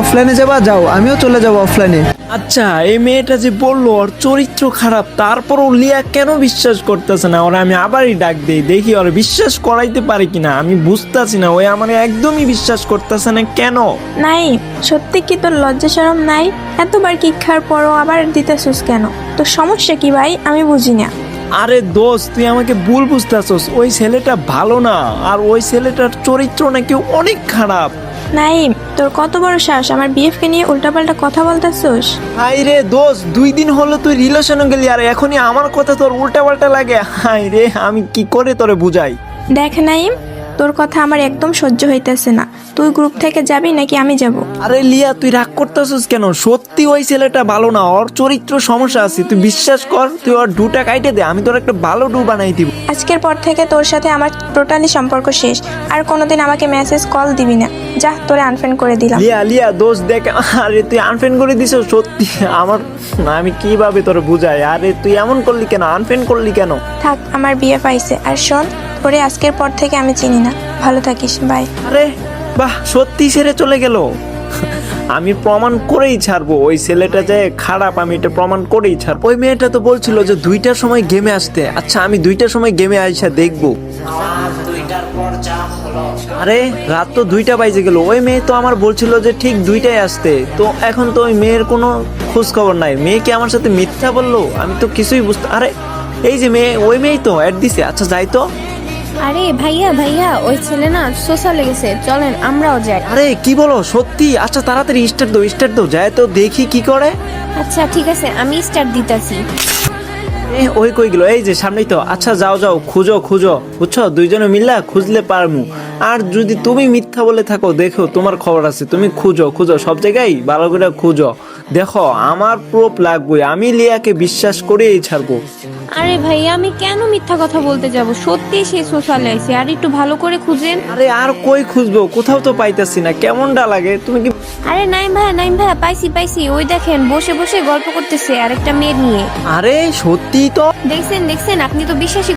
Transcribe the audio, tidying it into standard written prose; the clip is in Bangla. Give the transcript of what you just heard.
অফলাইনে যাবা, যাও, আমিও চলে যাবো অফলাইনে। আচ্ছা, এই মেয়েটা যে বললো ওর চরিত্র খারাপ, তারপরও লিয়া কেন বিশ্বাস করতেছে না? ওরা আমি আবারই ডাক দিই, দেখি ওরা বিশ্বাস করাইতে পারে কিনা। আমি বুঝতেছি না, ওই আমার একদমই বিশ্বাস করতেছে না কেন। নাই, সত্যি কি তোর লজ্জা শরম নাই? এতবার কিক খাওয়ার পরও আবার দিতেছিস কেন? তোর সমস্যা কি ভাই, আমি বুঝি না। আরে দোস্ত, তুই আমাকে ভুল বুঝতেছস। ওই ছেলেটা ভালো না, আর ওই ছেলেটার চরিত্র নাকি অনেক খারাপ। নাইম, তোর কত বড় সাহস আমার বিএফকে নিয়ে উল্টাপাল্টা কথা বলতেছিস? হাই রে দোস্ত, 2 দিন হলো তুই রিলেশনে গেলি, আর এখনই আমার কথা তোর উল্টা পাল্টা লাগে। হাই রে, আমি কি করে তোরে বুঝাই? দেখ নাইম, তোর কথা আমার একদম সহ্য হইতেছে না। তুই গ্রুপ থেকে যাবি নাকি আমি যাব? আরে লিয়া, তুই রাগ করতেছিস কেন? সত্যি ওই ছেলেটা ভালো না, ওর চরিত্র সমস্যা আছে। তুই বিশ্বাস কর, তুই ওর ডুটা কাইটে দে, আমি তোর একটা ভালো ডু বানাই দিব। আজকের পর থেকে তোর সাথে আমার টোটালি সম্পর্ক শেষ। আর কোনোদিন আমাকে মেসেজ কল দিবি না। যা, তোরে আনফ্রেন্ড করে দিলাম। লিয়া লিয়া দোস্ত দেখ, আরে তুই আনফ্রেন্ড করে দিছ সত্যি। আমার আমি কিভাবে তোরে বুঝাই? আরে তুই এমন করলি কেন? আনফ্রেন্ড করলি কেন? থাক, আমার বিএফ আইছে। আর শোন, তোরে আজকের পর থেকে আমি চিনি না। ভালো থাকিস, বাই। আরে বাহ, সত্যি ছেড়ে চলে গেল। আমি প্রমাণ করেই ছাড়বো ওই ছেলেটা যে খারাপ, আমি এটা প্রমাণ করেই ছাড়বো। ওই মেয়েটা তো বলছিল যে 2টার সময় গেমে আসতে। আচ্ছা, আমি 2টার সময় গেমে আইসা দেখবো। আরে রাত তো 2টা বাজে গেল। ওই মেয়ে তো আমার বলছিল যে ঠিক 2টায় আসতে। তো এখন তো ওই মেয়ের কোনো খোঁজ খবর নাই। মেয়ে কি আমার সাথে মিথ্যা বললো? আমি তো কিছুই বুঝতে। আরে এই যে মেয়ে, ওই মেয়েই তো অ্যাড দিছে। আচ্ছা যাই তো। আরে ভাইয়া ভাইয়া, ওই ছেলে না সোশ্যালে গেছে, চলেন আমরাও যাই। আরে কি বলো সত্যি? আচ্ছা তাড়াতাড়ি স্টার্ট দাও, যায় তো দেখি কি করে। আচ্ছা ঠিক আছে, আমি স্টার্ট দিতেছি। ওই কই গেল? এই যে সামনেই তো। আচ্ছা যাও যাও, খুঁজো বুঝছো, 2জনে মিল্লা খুঁজলে পারমু। আর যদি তুমি মিথ্যা বলে থাকো, দেখো তোমার খবর আছে। তুমি খুঁজো সব জায়গায় ভালো করে খুঁজো। দেখো আমার প্রুফ লাগবে, আমি লিয়াকে বিশ্বাস করেই ছাড়বো। আরে ভাইয়া, আমি কেন মিথ্যা কথা বলতে যাব? সত্যি সে সোশ্যালে আছে, আর একটু ভালো করে খুঁজেন। আরে আর কই খুঁজবো? কোথাও তো পাইতাছি না। কেমনটা লাগে? তুমি কি? আরে নাইম ভাইয়া, পাইছি, ওই দেখেন বসে বসে গল্প করতেছে আরেকটা মেয়ে নিয়ে। আরে সত্যি তো। দেখছেন, আপনি তো বিশ্বাসই